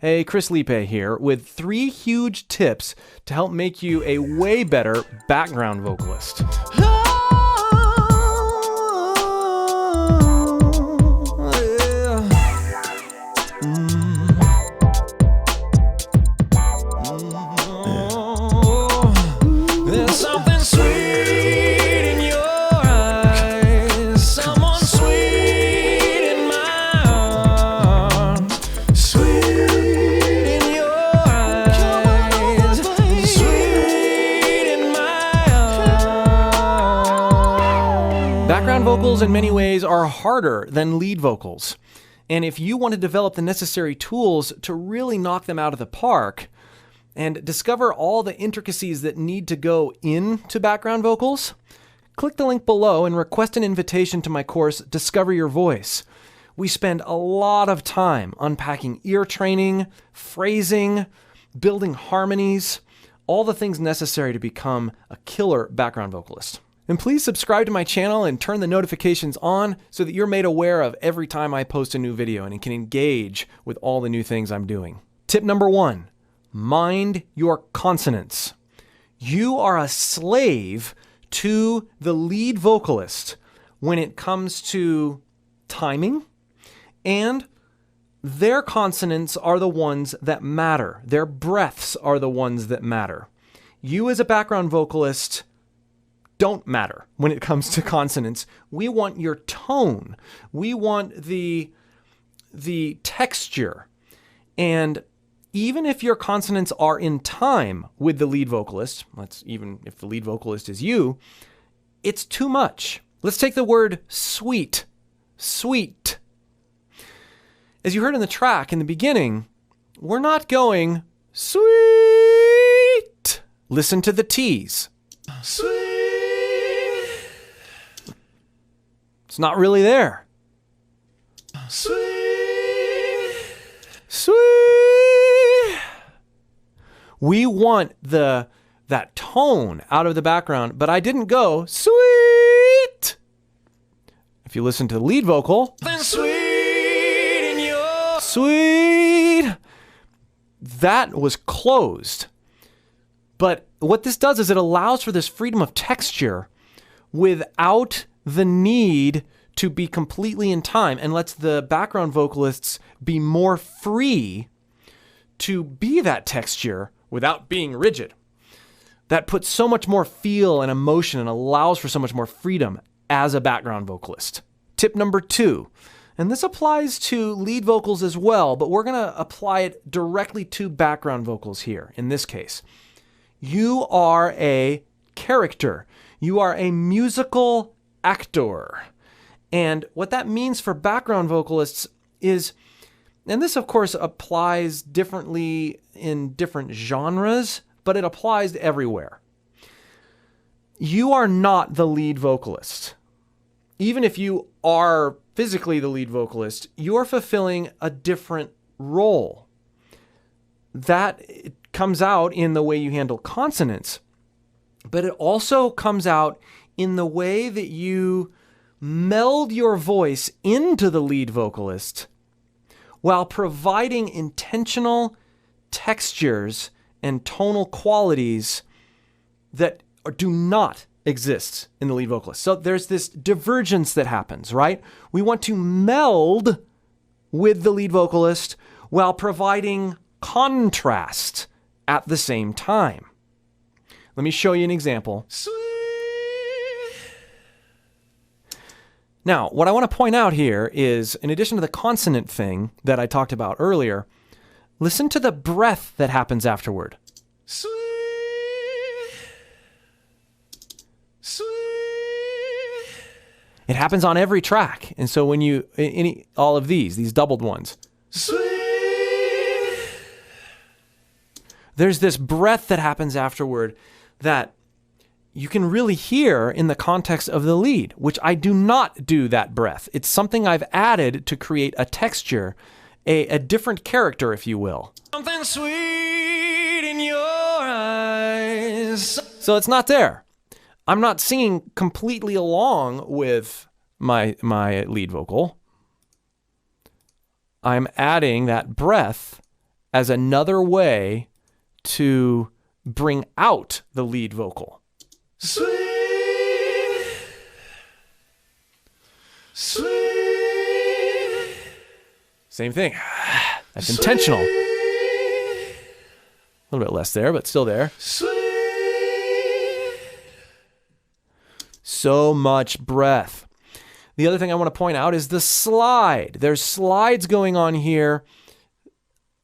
Hey, Chris Lipe here with 3 huge tips to help make you a way better background vocalist. There's something sweet in your eyes, someone sweet in my arms, sweet in your eyes, sweet in my arms. Background vocals in many ways are harder than lead vocals. And if you want to develop the necessary tools to really knock them out of the park and discover all the intricacies that need to go into background vocals, click the link below and request an invitation to my course, Discover Your Voice. We spend a lot of time unpacking ear training, phrasing, building harmonies, all the things necessary to become a killer background vocalist. And please subscribe to my channel and turn the notifications on so that you're made aware of every time I post a new video and can engage with all the new things I'm doing. Tip number 1, mind your consonants. You are a slave to the lead vocalist when it comes to timing, and their consonants are the ones that matter. Their breaths are the ones that matter. You as a background vocalist don't matter when it comes to consonants. We want your tone. We want the texture. And even if your consonants are in time with the lead vocalist, even if the lead vocalist is you, it's too much. Let's take the word sweet. Sweet. As you heard in the track in the beginning, we're not going sweet. Listen to the T's. Sweet. It's not really there. Sweet. Sweet. We want that tone out of the background, but I didn't go sweet. If you listen to the lead vocal, Sweet in your sweet, that was closed. But what this does is it allows for this freedom of texture without the need to be completely in time, and lets the background vocalists be more free to be that texture without being rigid. That puts so much more feel and emotion and allows for so much more freedom as a background vocalist. Tip number 2, and this applies to lead vocals as well, but we're going to apply it directly to background vocals here in this case. You are a character. You are a musical actor. And what that means for background vocalists is, and this of course applies differently in different genres, but it applies everywhere. You are not the lead vocalist. Even if you are physically the lead vocalist, you're fulfilling a different role. That comes out in the way you handle consonants, but it also comes out in the way that you meld your voice into the lead vocalist while providing intentional textures and tonal qualities that do not exist in the lead vocalist. So there's this divergence that happens, right? We want to meld with the lead vocalist while providing contrast at the same time. Let me show you an example. sweet. Now, what I want to point out here is, in addition to the consonant thing that I talked about earlier, listen to the breath that happens afterward. Sweet. Sweet. It happens on every track. And so when you, all of these doubled ones, Sweet. there's this breath that happens afterward that you can really hear in the context of the lead, which I do not do that breath. It's something I've added to create a texture, a different character, if you will. Something sweet in your eyes. So it's not there. I'm not singing completely along with my lead vocal. I'm adding that breath as another way to bring out the lead vocal. Sweet, sweet, Same thing. That's intentional. A little bit less there, but still there. sweet. So much breath. The other thing I want to point out is the slide. There's slides going on here.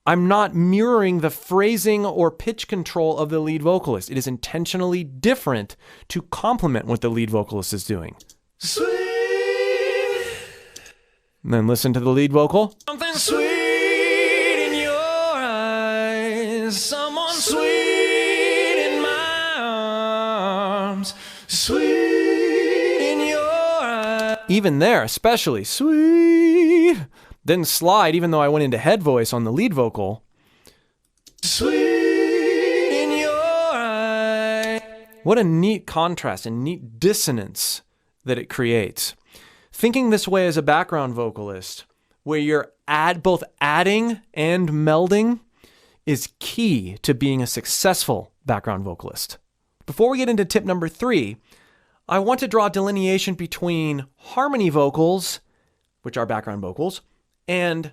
I'm not mirroring the phrasing or pitch control of the lead vocalist. It is intentionally different to complement what the lead vocalist is doing. Sweet, And then listen to the lead vocal. something sweet in your eyes, someone sweet in my arms, sweet in your eyes. Even there, especially sweet. Then slide, even though I went into head voice on the lead vocal. Sweet in your eyes. What a neat contrast and neat dissonance that it creates. Thinking this way as a background vocalist, where you're both adding and melding, is key to being a successful background vocalist. Before we get into tip number 3, I want to draw a delineation between harmony vocals, which are background vocals, and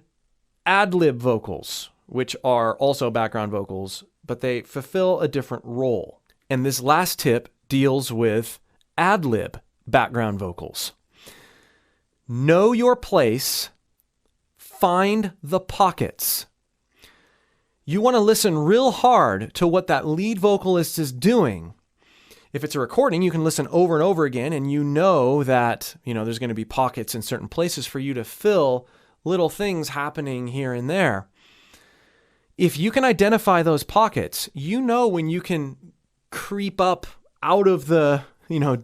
ad-lib vocals, which are also background vocals, but they fulfill a different role. And this last tip deals with ad-lib background vocals. Know your place, find the pockets. You want to listen real hard to what that lead vocalist is doing. If it's a recording, you can listen over and over again, and you know that, there's going to be pockets in certain places for you to fill little things happening here and there. If you can identify those pockets, you know when you can creep up out of the,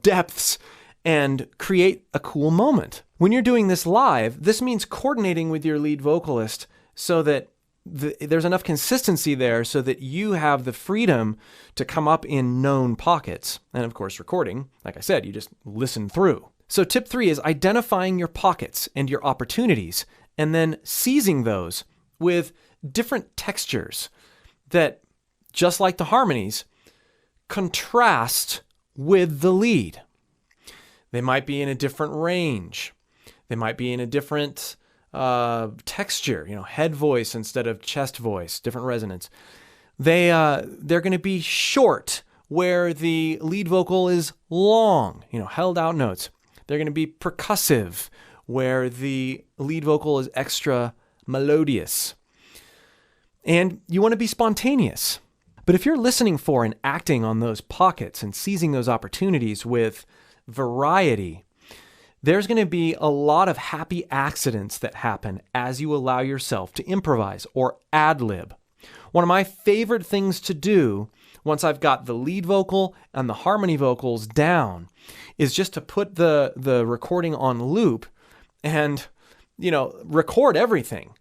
depths and create a cool moment. When you're doing this live, this means coordinating with your lead vocalist so that there's enough consistency there so that you have the freedom to come up in known pockets. And of course, recording, like I said, you just listen through. So tip 3 is identifying your pockets and your opportunities, and then seizing those with different textures that, just like the harmonies, contrast with the lead. They might be in a different range. They might be in a different texture, head voice instead of chest voice, different resonance. They're going to be short where the lead vocal is long, held out notes. They're going to be percussive where the lead vocal is extra melodious. And you want to be spontaneous. But if you're listening for and acting on those pockets and seizing those opportunities with variety, there's going to be a lot of happy accidents that happen as you allow yourself to improvise or ad-lib. One of my favorite things to do once I've got the lead vocal and the harmony vocals down is just to put the recording on loop and, record everything,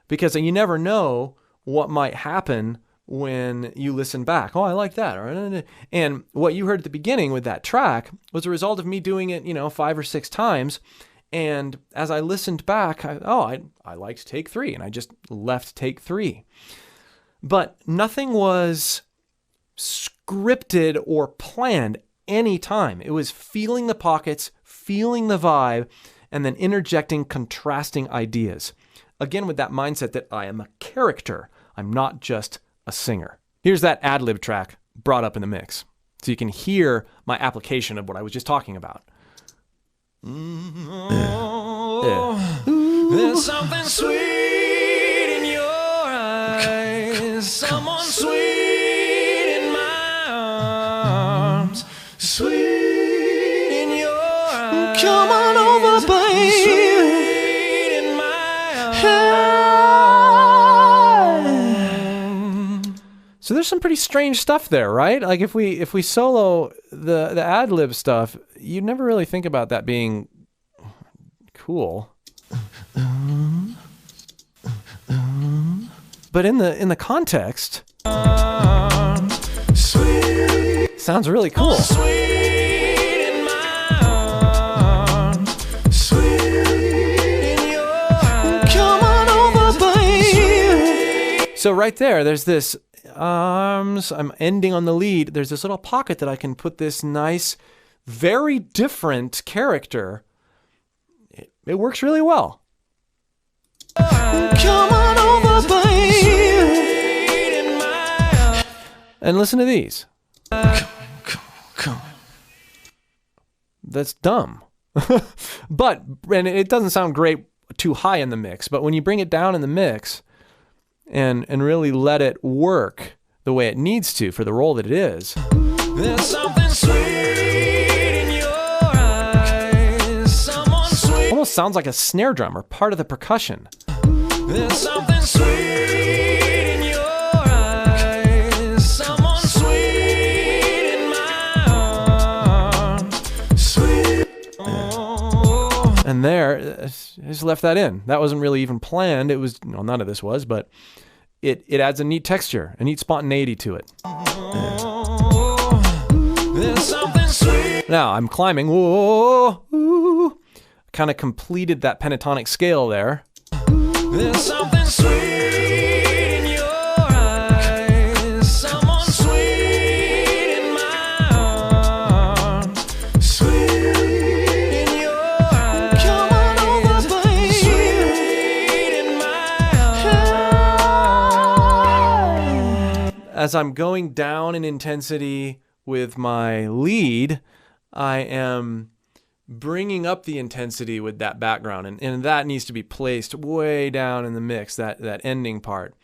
because you never know what might happen when you listen back. Oh, I like that. And what you heard at the beginning with that track was a result of me doing it, 5 or 6 times. And as I listened back, I liked take 3, and I just left take 3. But nothing was scripted or planned any time. It was feeling the pockets, feeling the vibe, and then interjecting contrasting ideas. Again, with that mindset that I am a character. I'm not just a singer. Here's that ad-lib track brought up in the mix, so you can hear my application of what I was just talking about. There's something sweet in your eyes, someone sweet in my arms, sweet in your eyes. Come on over, baby. Sweet in my arms. So there's some pretty strange stuff there, right? Like if we solo the ad-lib stuff, you never really think about that being cool. But in the context, Sweet, sounds really cool. sweet in my arms, sweet in your eyes. Come on over, baby. So right there, there's this arms. I'm ending on the lead. There's this little pocket that I can put this nice, very different character. It works really well. Come on over, babe. And listen to these. Come. That's dumb. And it doesn't sound great too high in the mix, but when you bring it down in the mix and really let it work the way it needs to for the role that it is. There's something sweet in your eyes. Someone sweet. Almost sounds like a snare drum or part of the percussion. There's something sweet in your eyes. Someone sweet in my arms. Sweet. Oh. And there, I just left that in. That wasn't really even planned. It was, well, none of this was, but it adds a neat texture, a neat spontaneity to it. There's something sweet. Now I'm climbing. Whoa, ooh. Kind of completed that pentatonic scale there. There's something sweet in your eyes. Someone sweet in my arms. Sweet in your eyes. Come on over, babe. Sweet in my arms. As I'm going down in intensity with my lead, I am bringing up the intensity with that background, and that needs to be placed way down in the mix, that ending part.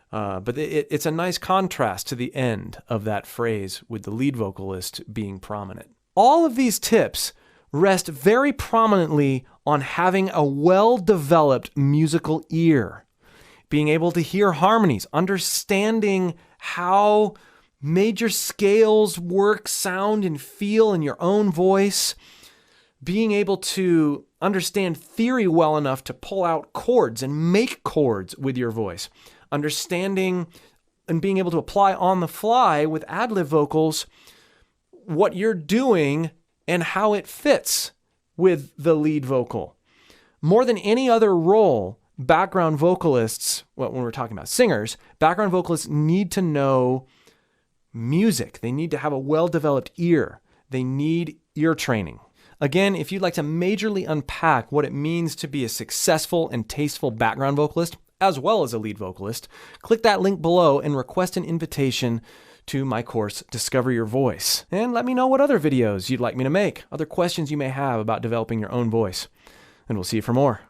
But it's a nice contrast to the end of that phrase with the lead vocalist being prominent. All of these tips rest very prominently on having a well-developed musical ear, being able to hear harmonies, understanding how major scales work, sound, and feel in your own voice, being able to understand theory well enough to pull out chords and make chords with your voice, understanding and being able to apply on the fly with ad-lib vocals what you're doing and how it fits with the lead vocal. More than any other role, background vocalists, well, when we're talking about singers, background vocalists need to know music. They need to have a well-developed ear. They need ear training. Again, if you'd like to majorly unpack what it means to be a successful and tasteful background vocalist, as well as a lead vocalist, click that link below and request an invitation to my course, Discover Your Voice. And let me know what other videos you'd like me to make, other questions you may have about developing your own voice. And we'll see you for more.